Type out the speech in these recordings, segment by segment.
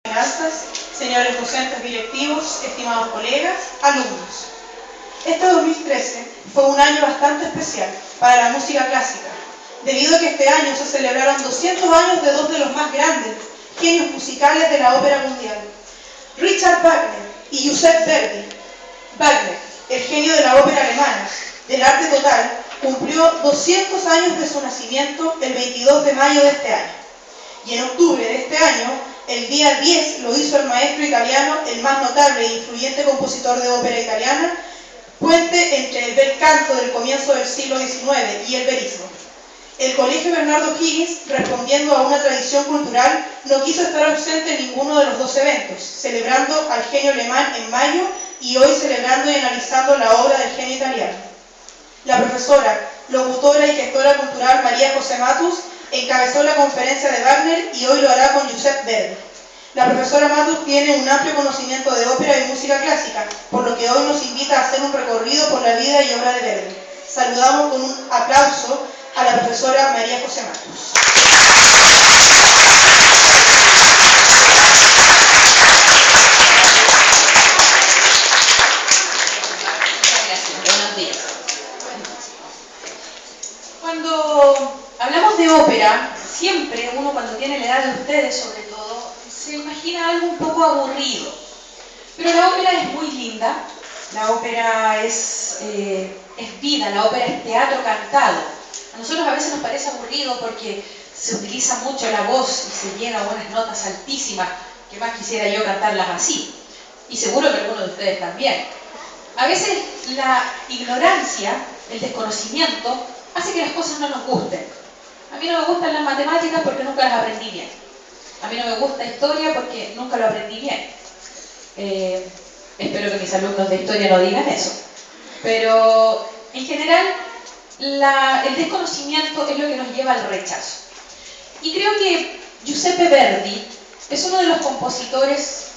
Finanzas, señores docentes directivos, estimados colegas, alumnos. Este 2013 fue un año bastante especial para la música clásica, debido a que este año se celebraron 200 años de dos de los más grandes genios musicales de la ópera mundial, Richard Wagner y Giuseppe Verdi. Wagner, el genio de la ópera alemana, del arte total, cumplió 200 años de su nacimiento el 22 de mayo de este año. Y en octubre de este año, el día 10, lo hizo el maestro italiano, el más notable e influyente compositor de ópera italiana, puente entre el bel canto del comienzo del siglo XIX y el verismo. El Colegio Bernardo Higgins, respondiendo a una tradición cultural, no quiso estar ausente en ninguno de los dos eventos, celebrando al genio alemán en mayo y hoy celebrando y analizando la obra del genio italiano. La profesora, locutora y gestora cultural María José Matus encabezó la conferencia de Wagner y hoy lo hará con Giuseppe Verdi. La profesora Matus tiene un amplio conocimiento de ópera y música clásica, por lo que hoy nos invita a hacer un recorrido por la vida y obra de Verdi. Saludamos con un aplauso a la profesora María José Matus. Cuando hablamos de ópera, siempre uno cuando tiene la edad de ustedes sobre todo, se imagina algo un poco aburrido. Pero la ópera es muy linda, la ópera es vida, la ópera es teatro cantado. A nosotros a veces nos parece aburrido porque se utiliza mucho la voz y se llega a unas notas altísimas, que más quisiera yo cantarlas así. Y seguro que algunos de ustedes también. A veces la ignorancia, el desconocimiento, hace que las cosas no nos gusten. A mí no me gustan las matemáticas porque nunca las aprendí bien. A mí no me gusta historia porque nunca lo aprendí bien. Espero que mis alumnos de historia no digan eso. Pero en general, el desconocimiento es lo que nos lleva al rechazo. Y creo que Giuseppe Verdi es uno de los compositores,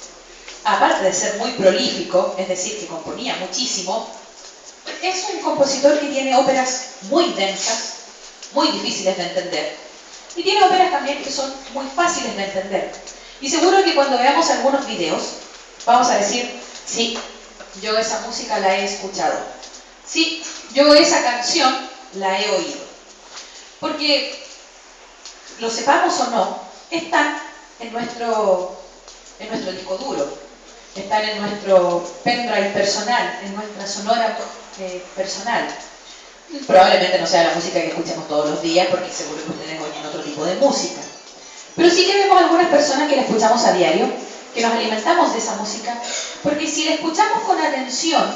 aparte de ser muy prolífico, es decir, que componía muchísimo, es un compositor que tiene óperas muy densas, muy difíciles de entender. Y tiene óperas también que son muy fáciles de entender. Y seguro que cuando veamos algunos videos, vamos a decir, sí, yo esa música la he escuchado. Sí, yo esa canción la he oído. Porque, lo sepamos o no, están en nuestro disco duro, están en nuestro pendrive personal, en nuestra sonora personal. Probablemente no sea la música que escuchamos todos los días, porque seguro que ustedes oyen otro tipo de música. Pero sí que vemos algunas personas que la escuchamos a diario, que nos alimentamos de esa música, porque si la escuchamos con atención,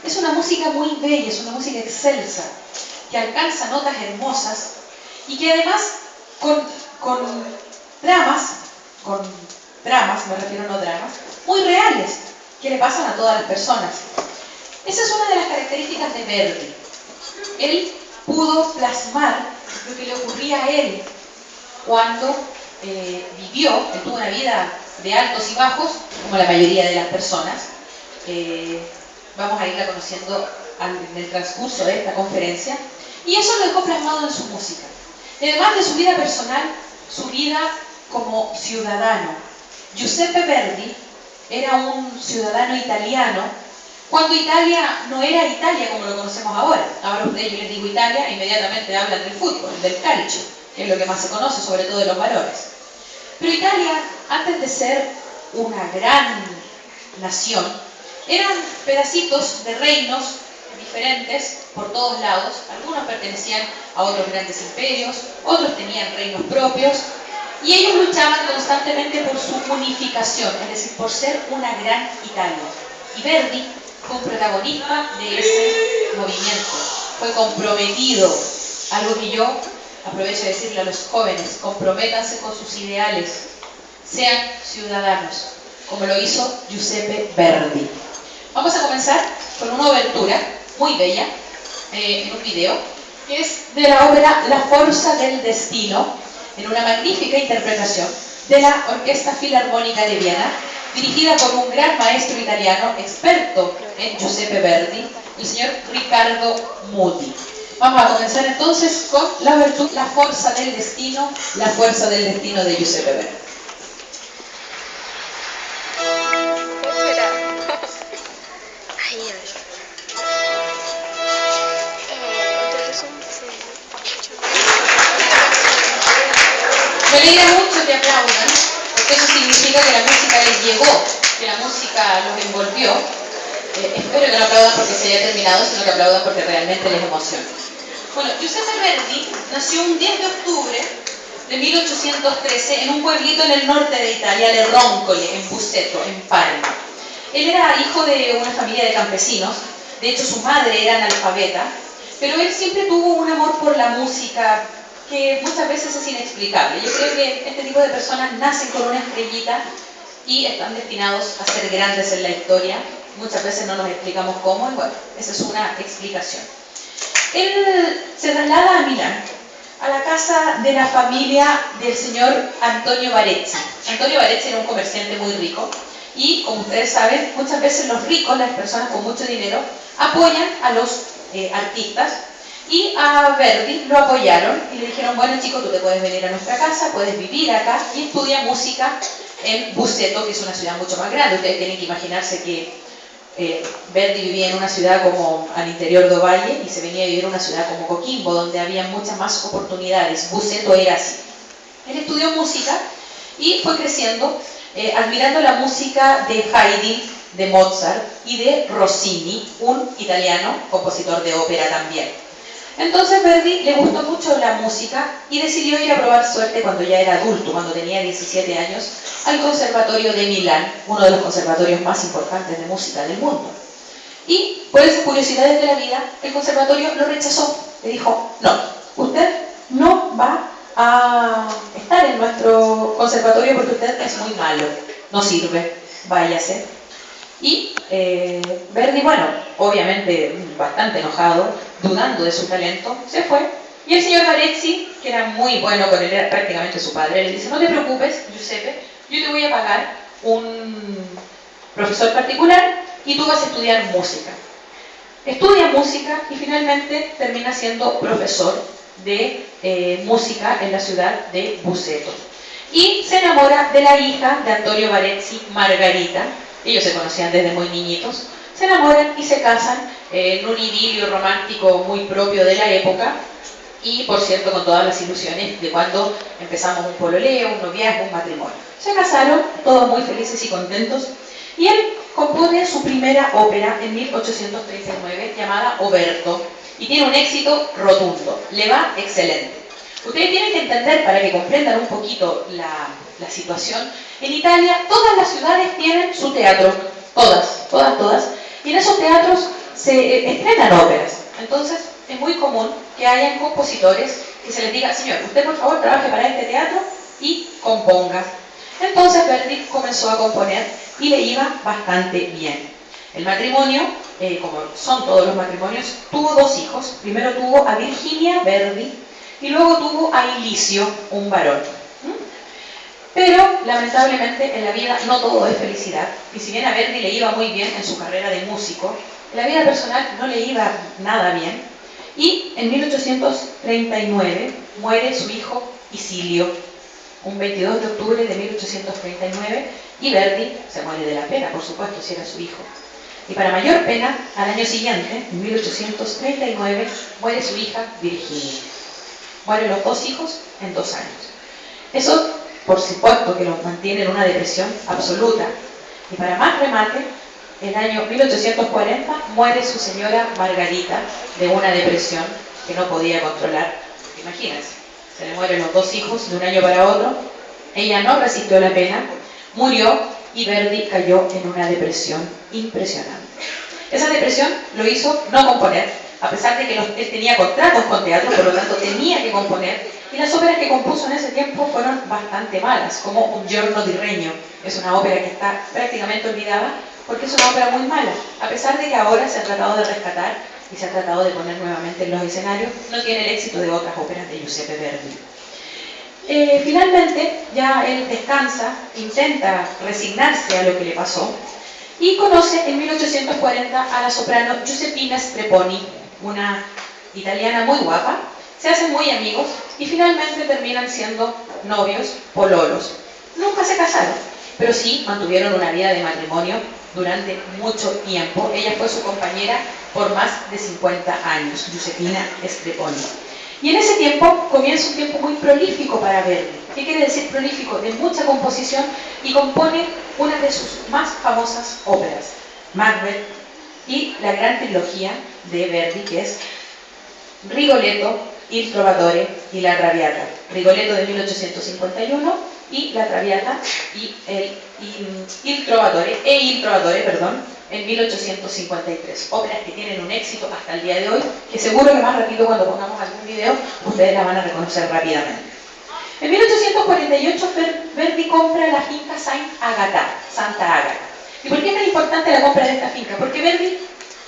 es una música muy bella, es una música excelsa, que alcanza notas hermosas y que además con dramas, me refiero a no dramas, muy reales, que le pasan a todas las personas. Esa es una de las características de Verdi. Él pudo plasmar lo que le ocurría a él cuando vivió. Él tuvo una vida de altos y bajos, como la mayoría de las personas. Vamos a irla conociendo en el transcurso de esta conferencia. Y eso lo dejó plasmado en su música. Y además de su vida personal, su vida como ciudadano. Giuseppe Verdi era un ciudadano italiano cuando Italia no era Italia como lo conocemos ahora. Ahora ustedes, yo les digo Italia, inmediatamente hablan del fútbol, del calcio, que es lo que más se conoce, sobre todo de los varones. Pero Italia, antes de ser una gran nación, eran pedacitos de reinos diferentes por todos lados. Algunos pertenecían a otros grandes imperios, otros tenían reinos propios, y ellos luchaban constantemente por su unificación, es decir, por ser una gran Italia. Y Verdi fue un protagonista de ese movimiento, fue comprometido, algo que yo aprovecho de decirle a los jóvenes: comprométanse con sus ideales, sean ciudadanos, como lo hizo Giuseppe Verdi. Vamos a comenzar con una obertura muy bella, en un video, que es de la ópera La Forza del Destino, en una magnífica interpretación de la Orquesta Filarmónica de Viena, dirigida por un gran maestro italiano, experto en Giuseppe Verdi, el señor Riccardo Muti. Vamos a comenzar entonces con la obertura La Forza del Destino, la fuerza del destino de Giuseppe Verdi. significa que la música les llegó, que la música los envolvió. Espero que no aplaudan porque se haya terminado, sino que aplaudan porque realmente les emociona. Bueno, Giuseppe Verdi nació un 10 de octubre de 1813 en un pueblito en el norte de Italia, Le Roncole, en Busseto, en Parma. Él era hijo de una familia de campesinos, de hecho su madre era analfabeta, pero él siempre tuvo un amor por la música que muchas veces es inexplicable. Yo creo que este tipo de personas nacen con una estrellita y están destinados a ser grandes en la historia. Muchas veces no nos explicamos cómo, y bueno, esa es una explicación. Él se traslada a Milán, a la casa de la familia del señor Antonio Barezzi. Antonio Barezzi era un comerciante muy rico y, como ustedes saben, muchas veces los ricos, las personas con mucho dinero, apoyan a los artistas, y a Verdi lo apoyaron y le dijeron, bueno chico, tú te puedes venir a nuestra casa, puedes vivir acá y estudia música en Busseto, que es una ciudad mucho más grande. Ustedes tienen que imaginarse que Verdi vivía en una ciudad como al interior de Ovalle y se venía a vivir en una ciudad como Coquimbo, donde había muchas más oportunidades. Busseto era así. Él estudió música y fue creciendo, admirando la música de Haydn, de Mozart y de Rossini, un italiano compositor de ópera también. Entonces Verdi le gustó mucho la música y decidió ir a probar suerte cuando ya era adulto, cuando tenía 17 años, al Conservatorio de Milán, uno de los conservatorios más importantes de música del mundo. Y por esas curiosidades de la vida, el conservatorio lo rechazó. Le dijo, no, usted no va a estar en nuestro conservatorio porque usted es muy malo, no sirve, váyase. Y Verdi, bueno, obviamente bastante enojado, dudando de su talento, se fue. Y el señor Barezzi, que era muy bueno con él, era prácticamente su padre, le dice, no te preocupes, Giuseppe, yo te voy a pagar un profesor particular y tú vas a estudiar música. Estudia música y finalmente termina siendo profesor de música en la ciudad de Busseto. Y se enamora de la hija de Antonio Barezzi, Margarita. Ellos se conocían desde muy niñitos. Se enamoran y se casan en un idilio romántico muy propio de la época y, por cierto, con todas las ilusiones de cuando empezamos un pololeo, un noviazgo, un matrimonio. Se casaron, todos muy felices y contentos, y él compone su primera ópera en 1839 llamada Oberto y tiene un éxito rotundo, le va excelente. Ustedes tienen que entender, para que comprendan un poquito la situación, en Italia todas las ciudades tienen su teatro, todas, y en esos teatros se estrenan óperas. Entonces es muy común que hayan compositores que se les diga, señor, usted por favor trabaje para este teatro y componga. Entonces Verdi comenzó a componer y le iba bastante bien. El matrimonio, como son todos los matrimonios, tuvo dos hijos. Primero tuvo a Virginia Verdi y luego tuvo a Elisio, un varón. Pero lamentablemente en la vida no todo es felicidad, y si bien a Verdi le iba muy bien en su carrera de músico, en la vida personal no le iba nada bien, y en 1839 muere su hijo Isilio, un 22 de octubre de 1839, y Verdi se muere de la pena, por supuesto, si era su hijo. Y para mayor pena, al año siguiente, en 1839, muere su hija Virginia. Mueren los dos hijos en 2 años. Eso, por supuesto, que los mantiene en una depresión absoluta. Y para más remate, en el año 1840 muere su señora Margarita de una depresión que no podía controlar. Imagínense, se le mueren los dos hijos de un año para otro. Ella no resistió la pena, murió y Verdi cayó en una depresión impresionante. Esa depresión lo hizo no componer, a pesar de que él tenía contratos con teatro, por lo tanto tenía que componer, y las óperas que compuso en ese tiempo fueron bastante malas, como Un giorno di regno. Es una ópera que está prácticamente olvidada porque es una ópera muy mala, a pesar de que ahora se ha tratado de rescatar y se ha tratado de poner nuevamente en los escenarios, no tiene el éxito de otras óperas de Giuseppe Verdi. Finalmente ya él descansa, intenta resignarse a lo que le pasó y conoce en 1840 a la soprano Giuseppina Strepponi, una italiana muy guapa. Se hacen muy amigos y finalmente terminan siendo novios, pololos. Nunca se casaron, pero sí mantuvieron una vida de matrimonio durante mucho tiempo. Ella fue su compañera por más de 50 años, Giuseppina Strepponi. Y en ese tiempo comienza un tiempo muy prolífico para Verdi. ¿Qué quiere decir prolífico? De mucha composición, y compone una de sus más famosas óperas, Macbeth, y la gran trilogía de Verdi, que es Rigoletto, Il Trovatore y La Traviata. Rigoletto de 1851 y La Traviata y Il Trovatore en 1853. Óperas que tienen un éxito hasta el día de hoy, que seguro que más rápido cuando pongamos algún video ustedes la van a reconocer rápidamente. En 1848 Verdi compra la finca Santa Ágata. ¿Y por qué es tan importante la compra de esta finca? Porque Verdi,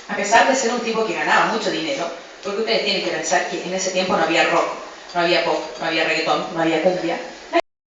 a pesar de ser un tipo que ganaba mucho dinero, porque ustedes tienen que pensar que en ese tiempo no había rock, no había pop, no había reggaetón, no había cumbia,